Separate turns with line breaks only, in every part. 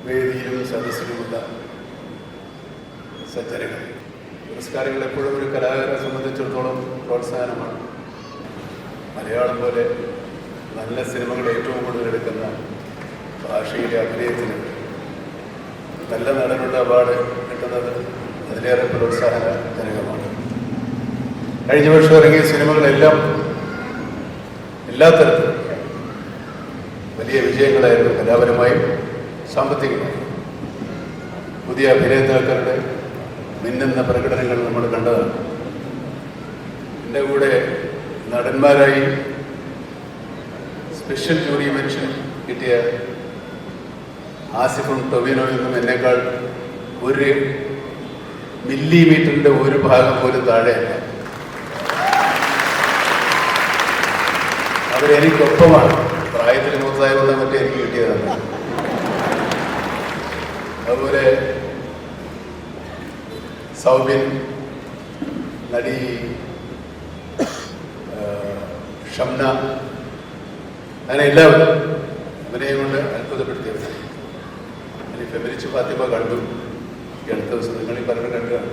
വേദിയിലും സദസ്സിലുമുള്ള സജ്ജനങ്ങൾ. പുരസ്കാരങ്ങൾ എപ്പോഴും ഒരു കലാകാരനെ സംബന്ധിച്ചിടത്തോളം പ്രോത്സാഹനമാണ്. മലയാളം പോലെ നല്ല സിനിമകൾ ഏറ്റവും കൂടുതൽ എടുക്കുന്ന ഭാഷയിലെ അഭിനയത്തിന് നല്ല നടനുള്ള അവാർഡ് കിട്ടുന്നത് അതിലേറെ പ്രോത്സാഹനജനകമാണ്. കഴിഞ്ഞ വർഷം ഇറങ്ങിയ സിനിമകളെല്ലാം എല്ലാ തരത്തിലും വലിയ വിജയങ്ങളായിരുന്നു, കലാപരമായും സാമ്പത്തികമായും. പുതിയ അഭിനേതാക്കളുടെ മിന്നുന്ന പ്രകടനങ്ങൾ നമ്മൾ കണ്ടതാണ്. എൻ്റെ കൂടെ നടന്മാരായി സ്പെഷ്യൽ ജൂറി മെൻഷൻ കിട്ടിയ ആസിഫും ടൊവിനോയൊന്നും എന്നേക്കാൾ 1 മില്ലിമീറ്ററിൻ്റെ ഒരു ഭാഗം പോലും താഴെയല്ല. അവരെനിക്കൊപ്പമാണ്. പ്രായത്തിൽ മൂത്തായതുകൊണ്ട് മറ്റേ എനിക്ക് കിട്ടിയതാണ്. അതുപോലെ സൗബിൻ, നടി ഷംന, അങ്ങനെ എല്ലാവരും അവരെയും കൊണ്ട് അത്ഭുതപ്പെടുത്തിയത്. ഇനി ഫെമിനിച്ച് ഫാത്തിമ കണ്ടു ഈ അടുത്ത ദിവസം. നിങ്ങളീ പലരും കണ്ടതാണ്.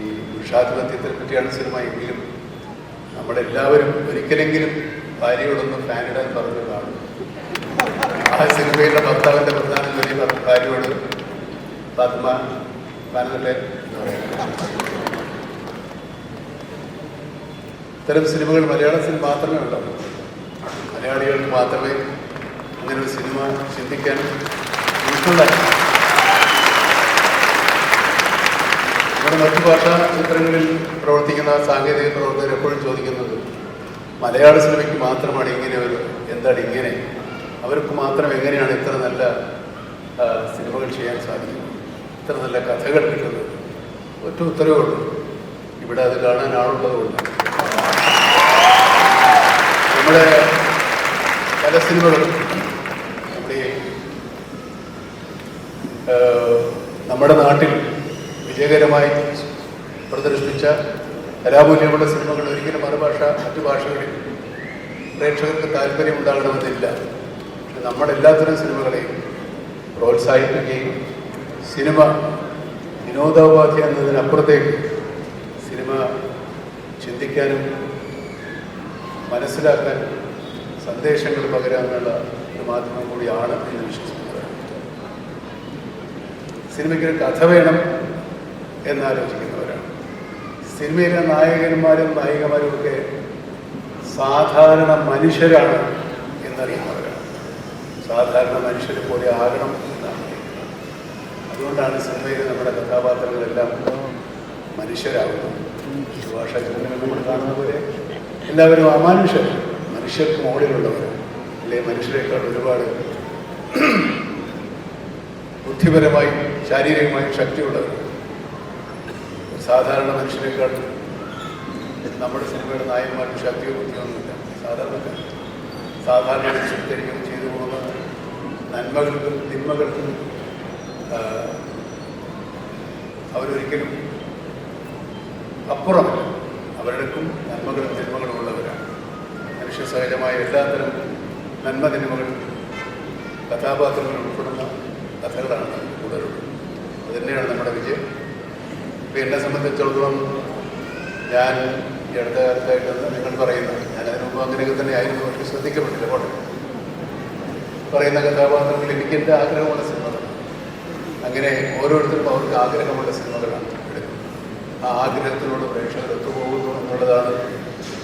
ഈ പുരുഷാധിപത്യത്തെ പറ്റിയാണ് സിനിമ. എങ്കിലും നമ്മളെല്ലാവരും ഒരിക്കലെങ്കിലും ഭാര്യയോടൊന്നും ഫാനിടാൻ പറഞ്ഞു കാണും. ആ സിനിമയിലെ ഭർത്താവിൻ്റെ പ്രധാന ജോലി ഭാര്യയോട് ഫാത്തിമ ഫാനല്ലേ എന്ന് പറയുന്നത്. ഇത്തരം സിനിമകൾ മലയാള സിനിമ മാത്രമേ ഉണ്ടാവൂ. മലയാളികൾക്ക് മാത്രമേ അങ്ങനെ ഒരു സിനിമ ചിന്തിക്കാൻ ഉൾക്കൊള്ളാൻ. നമ്മുടെ മറ്റു ഭാഷാ ചിത്രങ്ങളിൽ പ്രവർത്തിക്കുന്ന സാങ്കേതിക പ്രവർത്തകർ എപ്പോഴും ചോദിക്കുന്നത് മലയാള സിനിമയ്ക്ക് മാത്രമാണ് ഇങ്ങനെ ഒരു എന്താണ് ഇങ്ങനെ, അവർക്ക് മാത്രം എങ്ങനെയാണ് ഇത്ര നല്ല സിനിമകൾ ചെയ്യാൻ സാധിക്കുന്നത്, ഇത്ര നല്ല കഥകൾ കിട്ടുന്നത്? ഒറ്റ ഉത്തരവേ ഉള്ളൂ, ഇവിടെ അത് കാണാൻ ആളുള്ളതുകൊണ്ട്. നമ്മുടെ പല സിനിമകളും നമ്മുടെ നാട്ടിൽ വിജയകരമായി പ്രദർശിപ്പിച്ച കലാമൂല്യമുള്ള സിനിമകൾ ഒരിക്കലും മറ്റു ഭാഷകളിൽ പ്രേക്ഷകർക്ക് താല്പര്യമുണ്ടാകണമെന്നില്ല. പക്ഷെ നമ്മളെല്ലാത്തരം സിനിമകളെയും പ്രോത്സാഹിപ്പിക്കുകയും സിനിമ വിനോദോപാധി എന്നതിനപ്പുറത്തേക്ക് സിനിമ ചിന്തിക്കാനും മനസ്സിലാക്കാനും സന്ദേശങ്ങൾ പകരാനുള്ള ഒരു മാധ്യമം കൂടിയാണ് എന്ന് വിശ്വസിക്കുന്നത്. സിനിമയ്ക്കൊരു കഥ വേണം എന്നാലോചിക്കുന്നവരാണ്. സിനിമയിലെ നായകന്മാരും നായികമാരും ഒക്കെ സാധാരണ മനുഷ്യരാണ് എന്നറിയുന്നവരാണ്. സാധാരണ മനുഷ്യരെ പോലെ ആകണം എന്നാണ്. അതുകൊണ്ടാണ് സിനിമയിലെ നമ്മുടെ കഥാപാത്രങ്ങളെല്ലാം മനുഷ്യരാകുന്നത്. ഭാഷാ ചിത്രങ്ങൾ നമ്മൾ കാണുന്ന പോലെ എല്ലാവരും അമാനുഷ്യർ, മനുഷ്യർക്ക് മുകളിലുള്ളവരാണ്. അല്ലെ മനുഷ്യരെക്കാൾ ഒരുപാട് ബുദ്ധിപരമായും ശാരീരികമായും ശക്തിയുള്ളവർ. സാധാരണ മനുഷ്യരെക്കാൾ നമ്മുടെ സിനിമയുടെ നായകന്മാർക്ക് ശക്തിയോ ബുദ്ധിയൊന്നുമില്ല. സാധാരണ മനുഷ്യർക്കായിരിക്കും ചെയ്തു പോകുന്ന നന്മകൾക്കും തിന്മകൾക്കും അവരൊരിക്കലും അപ്പുറമല്ല. അവരുടെക്കും നന്മകളും തിന്മകളും ഉള്ളവരാണ്. മനുഷ്യ സഹജമായ എല്ലാത്തരം നന്മ തിന്മകൾ കഥാപാത്രങ്ങൾ ഉൾപ്പെടുന്ന കഥകളാണ് കൂടുതലുള്ളത്. അതുതന്നെയാണ് നമ്മുടെ വിജയം. ഇപ്പം എന്നെ സംബന്ധിച്ചിടത്തോളം ഞാൻ ഈ അടുത്ത കാലത്തായിട്ടെന്ന് നിങ്ങൾ പറയുന്നത്, ഞാനതിന് മുമ്പ് അങ്ങനെയൊക്കെ തന്നെ ആയിരുന്നു, പക്ഷെ ശ്രദ്ധിക്കപ്പെട്ടില്ല. പോട്ടെ, പറയുന്ന കഥാപാത്രങ്ങൾ എനിക്ക് എൻ്റെ ആഗ്രഹമുള്ള സിനിമകൾ, അങ്ങനെ ഓരോരുത്തർക്കും അവർക്ക് ആഗ്രഹമുള്ള സിനിമകളാണ് എടുക്കുന്നത്. ആ ആഗ്രഹത്തിനോട് പ്രേക്ഷകർ ഒത്തുപോകുന്നു എന്നുള്ളതാണ്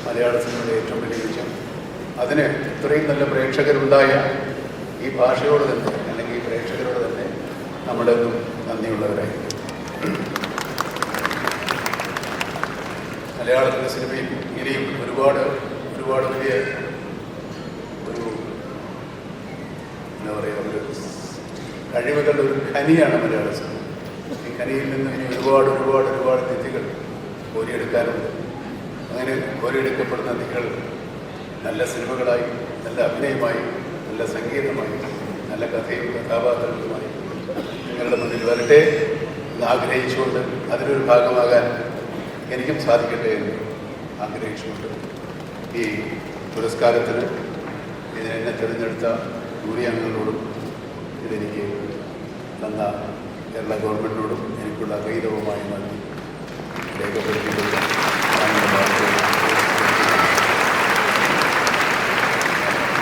മലയാള സിനിമയുടെ ഏറ്റവും വലിയ വിജയം. അതിന് ഇത്രയും നല്ല പ്രേക്ഷകരുണ്ടായ ഈ ഭാഷയോട് തന്നെ, അല്ലെങ്കിൽ ഈ പ്രേക്ഷകരോട് തന്നെ നമ്മളെന്നും നന്ദിയുള്ളവരായിരിക്കും. മലയാളത്തിൻ്റെ സിനിമയിൽ ഇനിയും ഒരുപാട് വലിയ ഒരു എന്താ പറയുക, ഒരു കഴിവുകളുടെ ഒരു ഖനിയാണ് മലയാള സിനിമ. ഈ ഖനിയിൽ നിന്ന് ഇനി ഒരുപാട് നിധികൾ കോരിയെടുക്കാനുണ്ട്. അങ്ങനെ കോരിയെടുക്കപ്പെടുന്ന നിധികൾ നല്ല സിനിമകളായി, നല്ല അഭിനയമായി, നല്ല സംഗീതമായി, നല്ല കഥയും കഥാപാത്രങ്ങളുമായി നിങ്ങളുടെ മുന്നിൽ വരട്ടെ എന്ന് ആഗ്രഹിച്ചുകൊണ്ട് അതിനൊരു ഭാഗമാകാൻ എനിക്കും സാധിക്കട്ടെ എന്ന് ആഗ്രഹിച്ചുകൊണ്ട് ഈ പുരസ്കാരത്തിന് എന്നെ തിരഞ്ഞെടുത്ത ജൂറി അംഗങ്ങളോടും ഇതെനിക്ക് തന്ന കേരള ഗവൺമെൻറ്റിനോടും എനിക്കുള്ള അഗൈരവമായ നന്ദി രേഖപ്പെടുത്തിയിട്ടുണ്ട്.